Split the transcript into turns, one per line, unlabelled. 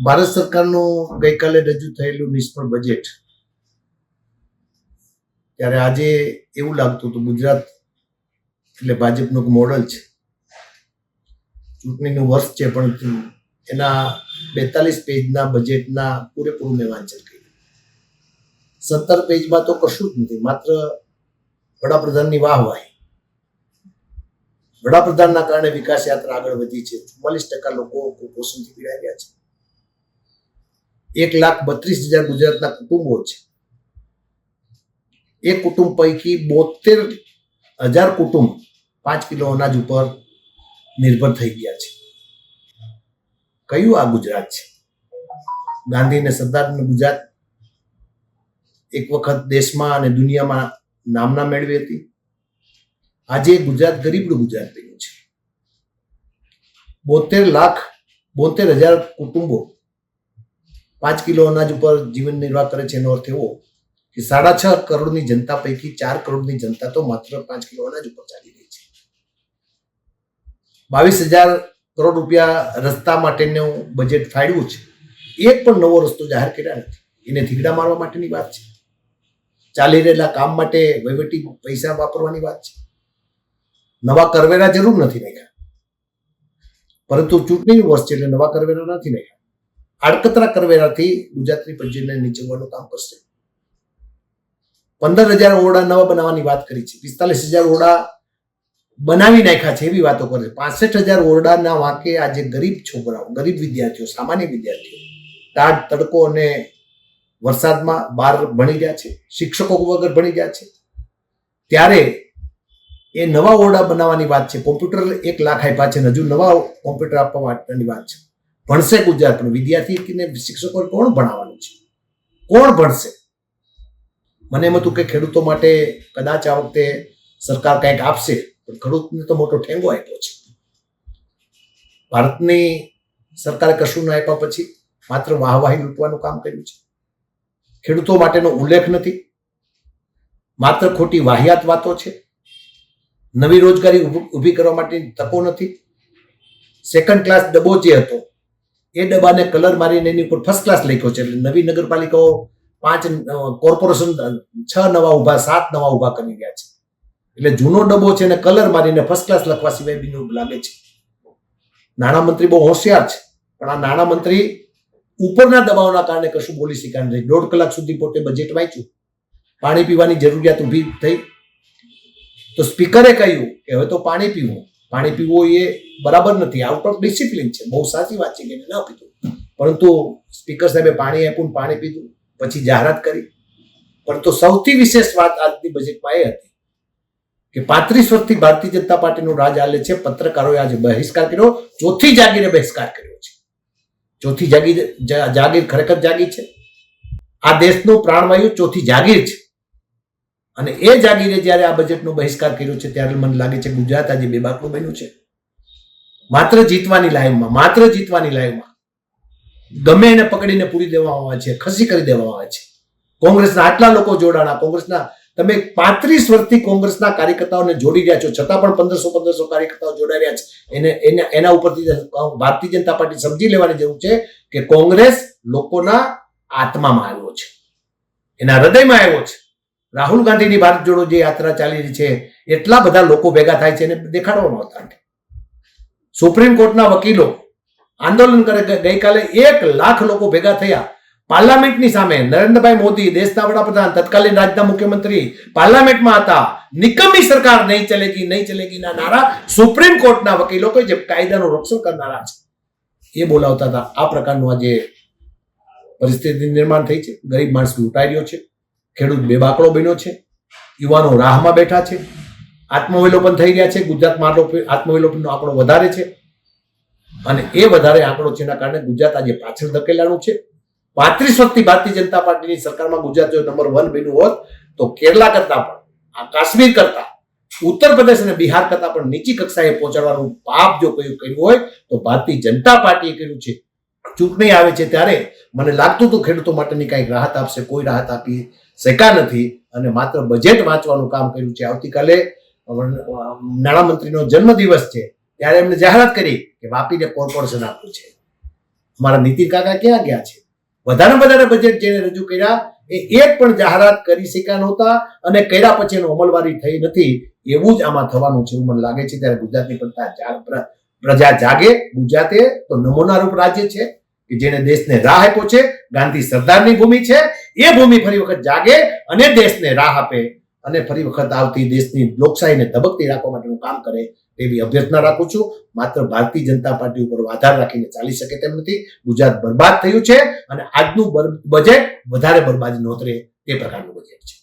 ભારત સરકારનું ગઈકાલે રજૂ થયેલું નિષ્ફળ બજેટ, ત્યારે આજે એવું લાગતું હતું ગુજરાત એટલે ભાજપનું મોડલ છે, ચૂંટણીનું વર્ષ છે, પણ એના 42 પેજના બજેટના પૂરેપૂરું મેં વાંચન કર્યું. 17 પેજમાં તો કશું જ નથી, માત્ર વડાપ્રધાનની વાહવાહી. વડાપ્રધાનના કારણે વિકાસ યાત્રા આગળ વધી છે. 44% લોકો કુપોષણથી પીડાઈ રહ્યા છે. 1,32,000 ગુજરાતના કુટુંબો છે. એક કુટુંબ પૈકી 72,000 કુટુંબ 5 કિલો અનાજ ઉપર નિર્ભર થઈ ગયા છે. કયું આ ગુજરાત છે? ગાંધી અને સરદારનું ગુજરાત એક વખત દેશમાં અને દુનિયામાં નામના મેળવી હતી. આજે ગુજરાત ગરીબનું ગુજરાત બન્યું છે. 72,000 કુટુંબો 5 કિલો અનાજ ઉપર જીવન નિર્વાહ કરે છે. એનો અર્થ એવો કે 6.5 કરોડની જનતા પૈકી 4 કરોડની જનતા તો માત્ર 5 કિલો અનાજ ઉપર ચાલી રહી છે. 22,000 કરોડ રૂપિયા રસ્તા માટેનું બજેટ ફાળવ્યું છે. એક પણ નવો રસ્તો જાહેર કર્યા નથી. એને થીગડા મારવા માટેની વાત છે. ચાલી રહેલા કામ માટે વહીવટી પૈસા વાપરવાની વાત છે. નવા કરવેરા જરૂર નથી નાખ્યા, પરંતુ ચૂંટણીનું વર્ષ છે એટલે નવા કરવેરા નથી નાખ્યા. આડકતરા કરવેરાથી ગુજરાતની પ્રજાને નીચવવાનું કામ કરશે. 15,000 ઓરડા નવા બનાવવાની વાત કરી છે. 45,000 ઓરડા બનાવી નાખ્યા છે એવી વાતો કરે છે. 65,000 ઓરડાના વાંકે આજે ગરીબ છોકરાઓ, ગરીબ વિદ્યાર્થીઓ, સામાન્ય વિદ્યાર્થીઓ ટાઢ તડકો અને વરસાદમાં બહાર ભણી રહ્યા છે. શિક્ષકો વગર ભણી રહ્યા છે. ત્યારે એ નવા ઓરડા બનાવવાની વાત છે. કોમ્પ્યુટર 1 લાખ આપ્યા છે, હજુ નવા કોમ્પ્યુટર આપવા માટેની વાત છે. ભણશે ગુજરાત, પણ વિદ્યાર્થીને શિક્ષકો કોણ ભણાવવાનું છે? કોણ ભણશે? મને એમ હતું કે ખેડૂતો માટે કદાચ આ વખતે સરકાર કંઈક આપશે, પણ ખેડૂતને તો મોટો ઠેંગો આપ્યો છે. ભારતની સરકારે કશું ન આપ્યા પછી માત્ર વાહવાહી લૂંટવાનું કામ કર્યું છે. ખેડૂતો માટેનો ઉલ્લેખ નથી, માત્ર ખોટી વાહિયાત વાતો છે. નવી રોજગારી ઊભી કરવા માટેની તકો નથી. સેકન્ડ ક્લાસ ડબ્બો જે હતો એ ડબ્બાને કલર મારીને એની ઉપર ફર્સ્ટ ક્લાસ લખ્યો છે. એટલે નવી નગરપાલિકાઓ 5 કોર્પોરેશન 6 નવા ઉભા 7 નવા ઉભા કરી રહ્યા છે. એટલે જૂનો ડબ્બો છે એને કલર મારીને ફર્સ્ટ ક્લાસ લખવા સિવાય બીજું લાગે છે. નાણામંત્રી બહુ હોશિયાર છે, પણ આ નાણામંત્રી ઉપરના દબાવના કારણે કશું બોલી શક્યા નથી. 1.5 કલાક સુધી પોતે બજેટ વાંચ્યું. પાણી પીવાની જરૂરિયાત ઊભી થઈ તો સ્પીકરે કહ્યું કે હવે તો પાણી પીવું એ બરાબર નથી, આઉટ ઓફ ડિસિપ્લિન છે. બહુ સાચી વાત છે કે ન પીધું, પરંતુ સ્પીકર સાહેબે પાણી આપ્યું, પાણી પીધું, પછી જાહેરાત કરી. પરંતુ સૌથી વિશેષ વાત આજની બજેટમાં એ હતી કે 35 વર્ષથી ભારતીય જનતા પાર્ટીનું રાજ ચાલે છે. પત્રકારોએ આજે બહિષ્કાર કર્યો, ચોથી જાગીરે બહિષ્કાર કર્યો છે. ચોથી જાગીર ખરેખર જાગીર છે. આ દેશનું પ્રાણવાયુ ચોથી જાગીર છે. અને એ જાગીરે જ્યારે આ બજેટનો બહિષ્કાર કર્યો છે ત્યારે મને લાગે છે ગુજરાત આજે બેબાકલું બન્યું છે. માત્ર જીતવાની લાઈવમાં ગમે એને પકડીને પૂરી દેવામાં આવે છે, ખસી કરી દેવામાં આવે છે. કોંગ્રેસના આટલા લોકો જોડાણા, કોંગ્રેસના તમે 35 વર્ષથી કોંગ્રેસના કાર્યકર્તાઓને જોડી રહ્યા છો, છતાં પણ 1500 કાર્યકર્તાઓ જોડાઈ રહ્યા છે. એના ઉપરથી ભારતીય જનતા પાર્ટી સમજી લેવાની જરૂર છે કે કોંગ્રેસ લોકોના આત્મામાં આવ્યો છે, એના હૃદયમાં આવ્યો છે. રાહુલ ગાંધીની ભારત જોડો જે યાત્રા ચાલી રહી છે, એટલા બધા લોકો ભેગા થાય છે એને દેખાડવામાં આવતા નથી. સુપ્રીમ કોર્ટના વકીલો આંદોલન કરે. ગઈકાલે 1 લાખ લોકો ભેગા થયા પાર્લામેન્ટની સામે. નરેન્દ્રભાઈ મોદી, દેશના વડાપ્રધાન, તત્કાલીન રાજ્યના મુખ્યમંત્રી પાર્લામેન્ટમાં હતા. નિકમ્મી સરકાર નહીં ચલેગી ના નારા સુપ્રીમ કોર્ટના વકીલો કે જે કાયદાનું રક્ષણ કરનારા છે એ બોલાવતા હતા. આ પ્રકારનું આજે પરિસ્થિતિ નિર્માણ થઈ છે. ગરીબ માણસ લૂંટાઈ રહ્યો છે, ખેડૂત બેબાકડો બન્યો છે, યુવાનો રાહમાં બેઠા છે, આત્મવિલોપન થઈ રહ્યા છે. ગુજરાતમાં આત્મવિલોપનનો આંકડો વધારે છે અને એ વધારે આંકડો છે એના કારણે ગુજરાત આજે પાછળ ધકેલાનું છે. 35 વર્ષથી ભારતીય જનતા પાર્ટીની સરકારમાં ગુજરાત જો નંબર 1 બન્યું હોત તો કેરલા કરતા પણ, આ કાશ્મીર કરતા, ઉત્તર પ્રદેશ અને બિહાર કરતા પણ નીચી કક્ષાએ પહોંચાડવાનું પાપ જો કર્યું હોય તો ભારતીય જનતા પાર્ટીએ કર્યું છે. ચૂંટણી આવે છે ત્યારે મને લાગતું હતું ખેડૂતો માટેની કંઈક રાહત આપશે, કોઈ રાહત આપી શક્યા નથી અને માત્ર બજેટ વાંચવાનું કામ કર્યું છે. આવતીકાલે નાણામંત્રીનો જન્મદિવસ છે ત્યારે એમને જાહેરાત કરી કે વાપીને કોર્પોરેશન આપ્યું છે. અમારા નીતિન કાકા ક્યાં ગયા છે? વધારે બજેટ જેને રજૂ કર્યા એ એક પણ જાહેરાત કરી શક્યા નહોતા અને કર્યા પછી એનો અમલવારી થઈ નથી. એવું જ આમાં થવાનું છે એવું મને લાગે છે. ત્યારે ગુજરાતની પ્રજા જાગે. ગુજરાતે તો નમૂનારૂપ રાજ્ય છે કે જેને દેશને રાહ આપ્યો છે. ગાંધી સરદારની ભૂમિ છે. એ ભૂમિ ફરી વખત જાગે અને દેશને રાહ આપે અને ફરી વખત આવતી દેશની લોકશાહીને ધબકતી રાખવા માટેનું કામ કરે એવી અભ્યર્થના રાખું છું. માત્ર ભારતીય જનતા પાર્ટી ઉપર આધાર રાખીને ચાલી શકે તેમ નથી. ગુજરાત બરબાદ થયું છે અને આજનું બજેટ વધારે બરબાદી નોતરે તે પ્રકારનું બજેટ છે.